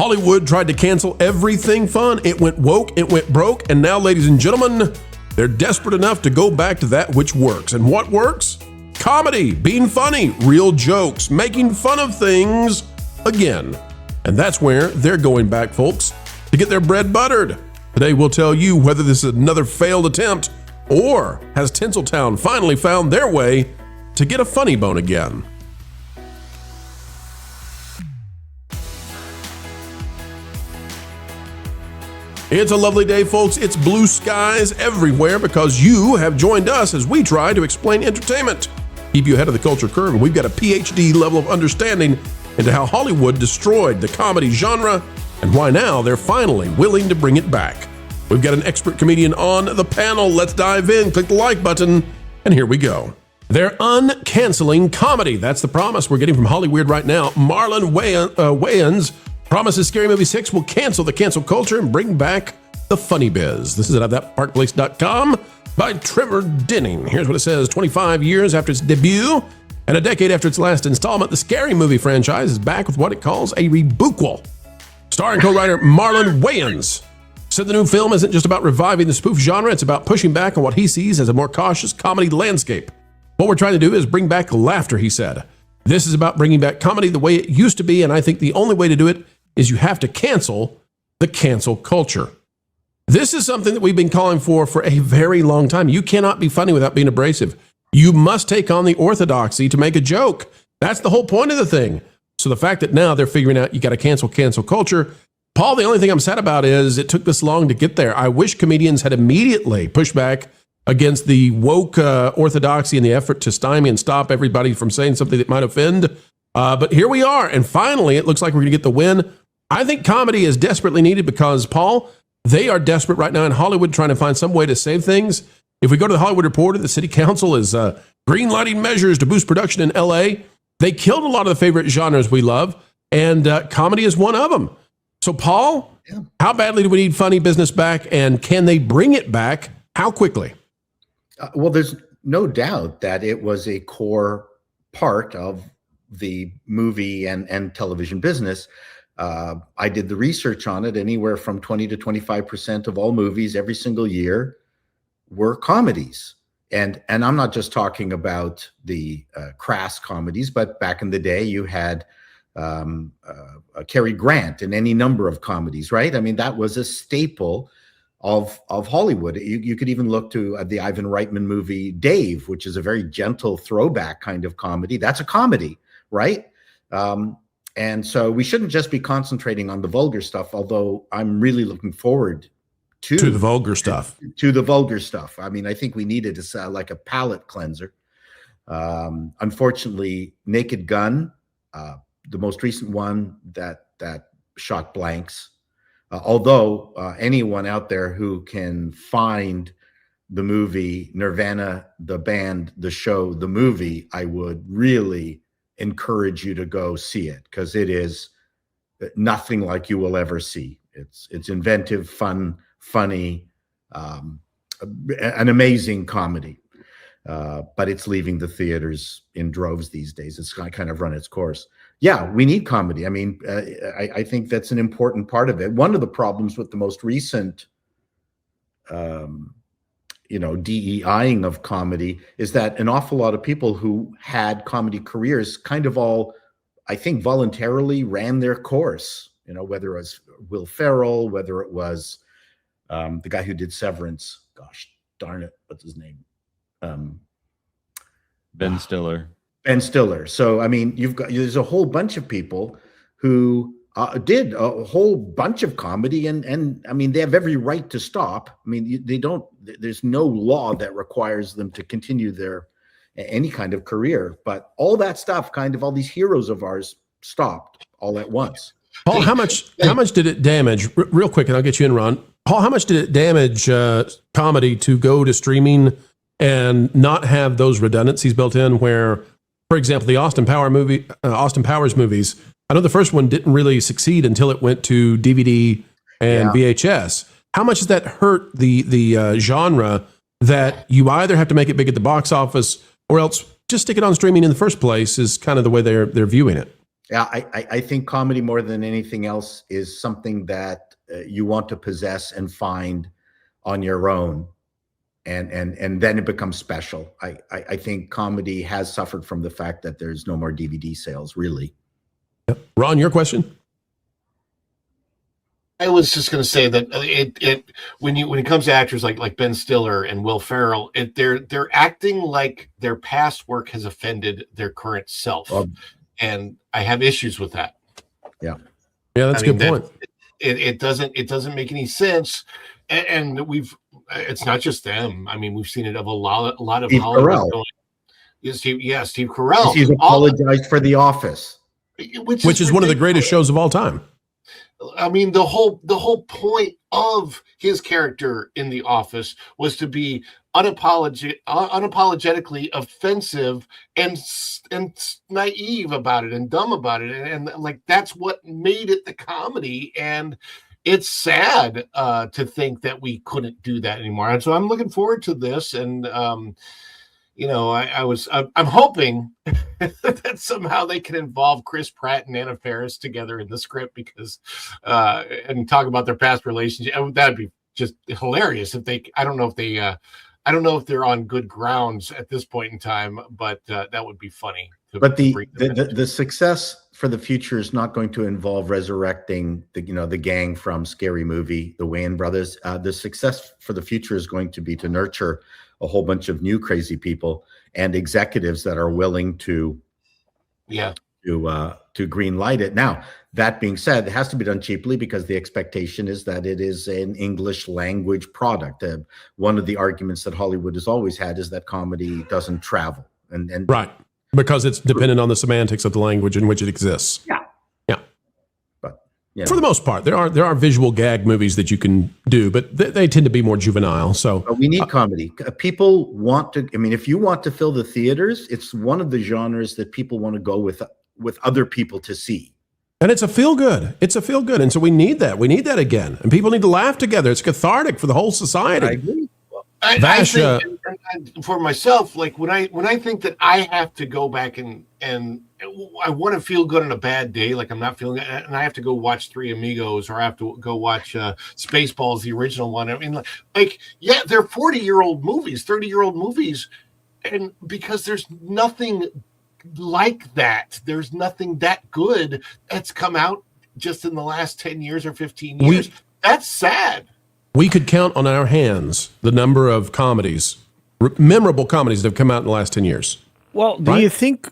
Hollywood tried to cancel everything fun. It went woke, it went broke, and now, ladies and gentlemen, they're desperate enough to go back to that which works. And what works? Comedy, being funny, real jokes, making fun of things again. And that's where they're going back, folks, to get their bread buttered. Today, we'll tell you whether this is another failed attempt or has Tinseltown finally found their way to get a funny bone again. It's a lovely day, folks. It's blue skies everywhere because you have joined us as we try to explain entertainment. Keep you ahead of the culture curve, and we've got a PhD level of understanding into how Hollywood destroyed the comedy genre and why now they're finally willing to bring it back. We've got an expert comedian on the panel. Let's dive in. Click the like button, and here we go. They're uncanceling comedy. That's the promise we're getting from Hollywood right now. Marlon Wayans promises Scary Movie 6 will cancel the cancel culture and bring back the funny biz. This is at thatparkplace.com by Trevor Denning. Here's what it says. 25 years after its debut and a decade after its last installment, the Scary Movie franchise is back with what it calls a rebootquel. Starring co-writer Marlon Wayans said the new film isn't just about reviving the spoof genre, it's about pushing back on what he sees as a more cautious comedy landscape. What we're trying to do is bring back laughter, he said. This is about bringing back comedy the way it used to be, and I think the only way to do it is you have to cancel the cancel culture. This is something that we've been calling for a very long time. You cannot be funny without being abrasive. You must take on the orthodoxy to make a joke. That's the whole point of the thing. So the fact that now they're figuring out you got to cancel culture. Paul, the only thing I'm sad about is it took this long to get there. I wish comedians had immediately pushed back against the woke orthodoxy in the effort to stymie and stop everybody from saying something that might offend. But here we are. And finally, it looks like we're going to get the win. I think comedy is desperately needed because, Paul, they are desperate right now in Hollywood trying to find some way to save things. If we go to the Hollywood Reporter, the city council is green-lighting measures to boost production in LA. They killed a lot of the favorite genres we love, and comedy is one of them. So, Paul, How badly do we need funny business back, and can they bring it back? How quickly? Well, there's no doubt that it was a core part of the movie and television business. I did the research on it. Anywhere from 20 to 25% of all movies every single year were comedies. And I'm not just talking about the crass comedies, but back in the day, you had Cary Grant in any number of comedies, right? I mean, that was a staple of Hollywood. You could even look to the Ivan Reitman movie Dave, which is a very gentle throwback kind of comedy. That's a comedy, right? And so we shouldn't just be concentrating on the vulgar stuff, although I'm really looking forward to the vulgar stuff. To the vulgar stuff. I mean, I think we need it as like a palate cleanser. Unfortunately, Naked Gun, the most recent one that shot blanks. Although anyone out there who can find the movie Nirvana, the band, the show, the movie, I would really encourage you to go see it because it is nothing like you will ever see. It's inventive, fun, funny, an amazing comedy. But it's leaving the theaters in droves these days. It's kind of run its course. Yeah, we need comedy. I mean, I think that's an important part of it. One of the problems with the most recent, DEIing of comedy is that an awful lot of people who had comedy careers kind of all, I think, voluntarily ran their course. You know, whether it was Will Ferrell, whether it was the guy who did Severance. Gosh darn it, what's his name? Ben Stiller. Ben Stiller. So, I mean, there's a whole bunch of people who did a whole bunch of comedy and I mean, they have every right to stop. I mean, there's no law that requires them to continue any kind of career, but all that stuff, all these heroes of ours stopped all at once. Paul, how much did it damage, real quick, and I'll get you in, Ron. Paul, how much did it damage comedy to go to streaming and not have those redundancies built in where, for example, the Austin Powers movies, I know the first one didn't really succeed until it went to DVD and VHS. How much does that hurt the genre that you either have to make it big at the box office or else just stick it on streaming in the first place is kind of the way they're viewing it? Yeah, I think comedy more than anything else is something that you want to possess and find on your own, and then it becomes special. I think comedy has suffered from the fact that there's no more DVD sales, really. Yep. Ron, your question? I was just going to say that when it comes to actors like Ben Stiller and Will Ferrell, they're acting like their past work has offended their current self, and I have issues with that. Yeah, that's a good point. It doesn't make any sense, and it's not just them. I mean, we've seen it of a lot of Steve Hollywood. Steve Carell. He's apologized for The Office, which is one of the greatest shows of all time. I mean, the whole point of his character in The Office was to be unapologetically offensive and naive about it and dumb about it, and like that's what made it the comedy. And it's sad to think that we couldn't do that anymore. And so I'm looking forward to this, and I'm hoping that somehow they can involve Chris Pratt and Anna Faris together in the script, because and talk about their past relationship. That'd be just hilarious if they. I don't know if they're on good grounds at this point in time, but that would be funny. But the success for the future is not going to involve resurrecting the gang from Scary Movie, the Wayans brothers. The success for the future is going to be to nurture a whole bunch of new crazy people and executives that are willing to green light it. Now, that being said, it has to be done cheaply, because the expectation is that it is an English language product. One of the arguments that Hollywood has always had is that comedy doesn't travel, and right, because it's dependent on the semantics of the language in which it exists. Yeah. For the most part, there are visual gag movies that you can do, but they tend to be more juvenile. So we need comedy. People want to. I mean, if you want to fill the theaters, it's one of the genres that people want to go with other people to see. And it's a feel good. And so we need that. We need that again. And people need to laugh together. It's cathartic for the whole society. I agree. I think, for myself, like when I think that I have to go back and I want to feel good on a bad day, like I'm not feeling it, and I have to go watch Three Amigos, or I have to go watch Spaceballs, the original one. I mean, yeah, they're 40-year-old movies, 30-year-old movies, and because there's nothing like that, there's nothing that good that's come out just in the last 10 years or 15 years. That's sad. We could count on our hands the number of comedies, memorable comedies that have come out in the last 10 years. Well, do you think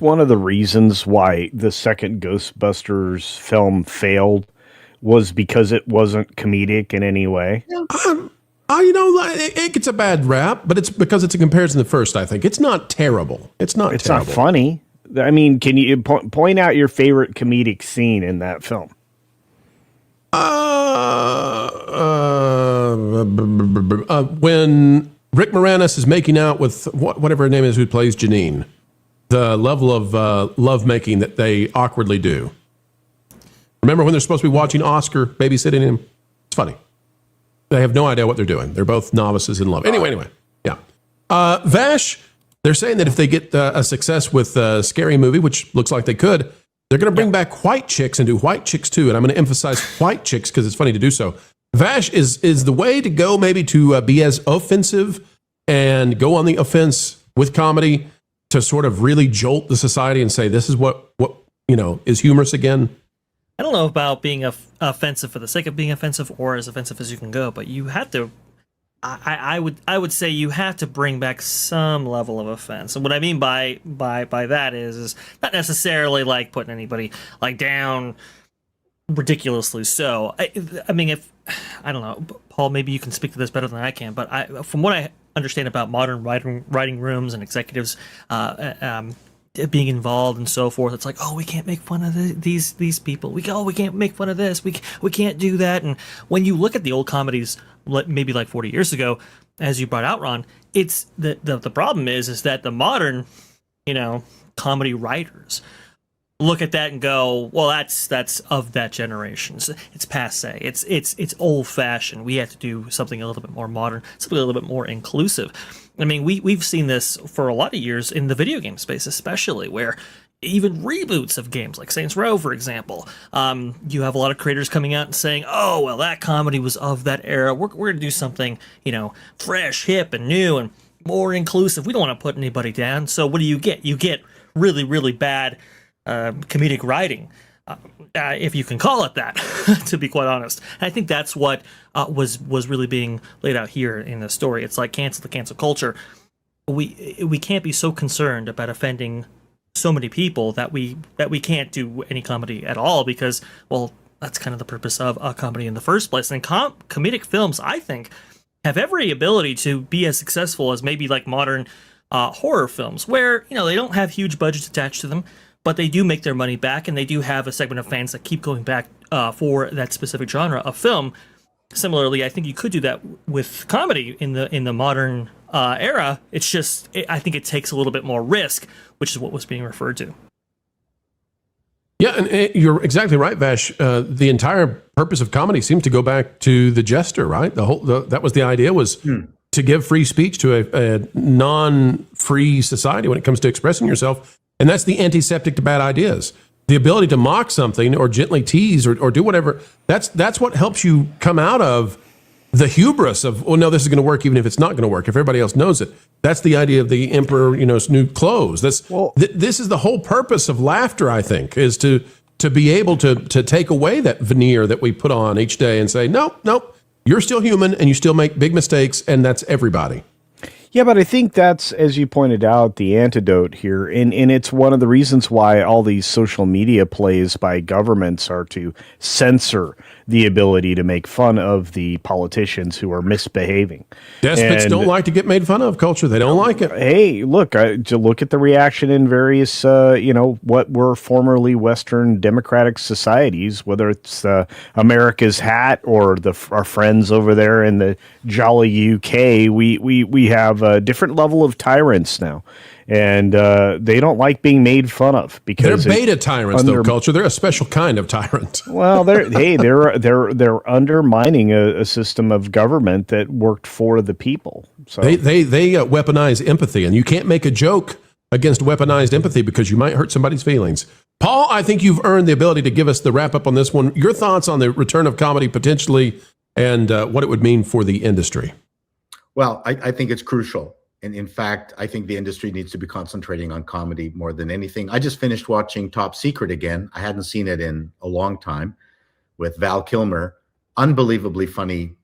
one of the reasons why the second Ghostbusters film failed was because it wasn't comedic in any way? It gets a bad rap, but it's because it's a comparison to the first, I think. It's not terrible. It's not funny. I mean, can you point out your favorite comedic scene in that film? When Rick Moranis is making out with whatever her name is who plays Janine, the level of lovemaking that they awkwardly do. Remember when they're supposed to be watching Oscar babysitting him? It's funny. They have no idea what they're doing. They're both novices in love. Anyway, yeah. Vash, they're saying that if they get a success with Scary Movie, which looks like they could, they're going to bring back White Chicks and do White Chicks too. And I'm going to emphasize White Chicks because it's funny to do so. Vash, is the way to go maybe to be as offensive and go on the offense with comedy to sort of really jolt the society and say, this is what is humorous again? I don't know about being offensive for the sake of being offensive or as offensive as you can go, but you have to. I would say you have to bring back some level of offense. And what I mean by that is not necessarily like putting anybody like down ridiculously so. I mean, if I don't know, Paul, maybe you can speak to this better than I can, but from what I understand about modern writing rooms and executives being involved and so forth, it's like, oh, we can't make fun of these people. We can't make fun of this. We can't do that. And when you look at the old comedies, maybe like 40 years ago, as you brought out, Ron, it's the problem is that the modern, comedy writers look at that and go, well, that's of that generation. It's passé. It's old fashioned. We have to do something a little bit more modern, something a little bit more inclusive. I mean, we've seen this for a lot of years in the video game space, especially where, even reboots of games like Saints Row, for example. You have a lot of creators coming out and saying, oh, well, that comedy was of that era. We're going to do something, fresh, hip, and new, and more inclusive. We don't want to put anybody down. So what do you get? You get really, really bad comedic writing, if you can call it that, to be quite honest. And I think that's what was really being laid out here in the story. It's like cancel the cancel culture. We can't be so concerned about offending so many people that we can't do any comedy at all, because, well, that's kind of the purpose of a comedy in the first place. And comedic films, I think, have every ability to be as successful as maybe like modern horror films, where they don't have huge budgets attached to them, but they do make their money back, and they do have a segment of fans that keep going back for that specific genre of film. Similarly, I think you could do that with comedy in the modern era. It's just, I think it takes a little bit more risk, which is what was being referred to. Yeah, and you're exactly right, Vash. The entire purpose of comedy seems to go back to the jester, right? That was the idea, was to give free speech to a non-free society when it comes to expressing yourself. And that's the antiseptic to bad ideas. The ability to mock something or gently tease or do whatever, that's what helps you come out of the hubris of, oh, no, this is going to work even if it's not going to work, if everybody else knows it. That's the idea of the emperor's new clothes. This is the whole purpose of laughter, I think, is to be able to take away that veneer that we put on each day and say, nope, you're still human and you still make big mistakes, and that's everybody. Yeah, but I think that's, as you pointed out, the antidote here. And it's one of the reasons why all these social media plays by governments are to censor the ability to make fun of the politicians who are misbehaving. Despots don't like to get made fun of, culture. They don't like it. Hey, look, to look at the reaction in various, what were formerly Western democratic societies, whether it's America's Hat or our friends over there in the jolly UK, we have a different level of tyrants now. And they don't like being made fun of because they're beta tyrants, though, culture. They're a special kind of tyrant. Well, they're undermining a system of government that worked for the people. So they weaponize empathy, and you can't make a joke against weaponized empathy because you might hurt somebody's feelings. Paul, I think you've earned the ability to give us the wrap up on this one. Your thoughts on the return of comedy potentially, and what it would mean for the industry. Well, I think it's crucial. And in fact, I think the industry needs to be concentrating on comedy more than anything. I just finished watching Top Secret again. I hadn't seen it in a long time, with Val Kilmer. Unbelievably funny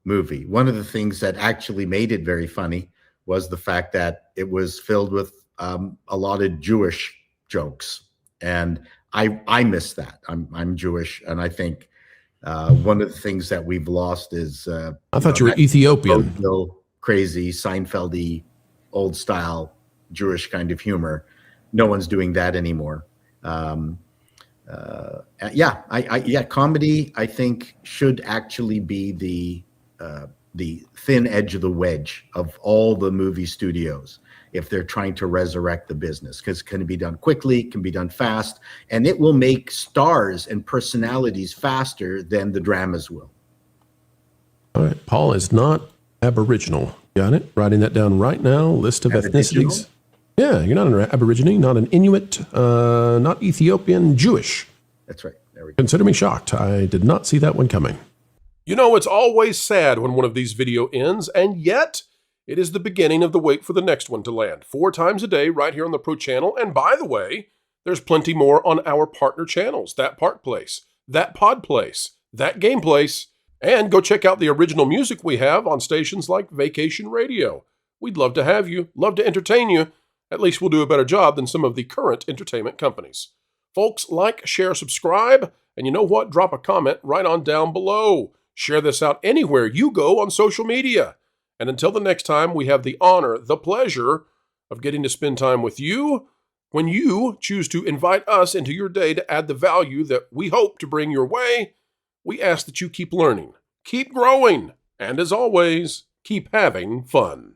movie. One of the things that actually made it very funny was the fact that it was filled with a lot of Jewish jokes. And I miss that. I'm Jewish, and I think one of the things that we've lost is I thought you were Ethiopian. Crazy Seinfeld-y, old style Jewish kind of humor. No one's doing that anymore. Comedy, I think, should actually be the thin edge of the wedge of all the movie studios if they're trying to resurrect the business, because it can be done quickly, can be done fast, and it will make stars and personalities faster than the dramas will. All right, Paul is not Aboriginal. Got it? Writing that down right now. List of ethnicities. Yeah, you're not an Aborigine, not an Inuit, not Ethiopian, Jewish. That's right. There we go. Consider me shocked. I did not see that one coming. It's always sad when one of these video ends, and yet it is the beginning of the wait for the next one to land. 4 times a day right here on the Pro Channel. And by the way, there's plenty more on our partner channels. That Part Place, That Pod Place, That Game Place. And go check out the original music we have on stations like Vacation Radio. We'd love to have you, love to entertain you. At least we'll do a better job than some of the current entertainment companies. Folks, like, share, subscribe, and you know what? Drop a comment right on down below. Share this out anywhere you go on social media. And until the next time, we have the honor, the pleasure of getting to spend time with you when you choose to invite us into your day to add the value that we hope to bring your way. We ask that you keep learning, keep growing, and as always, keep having fun.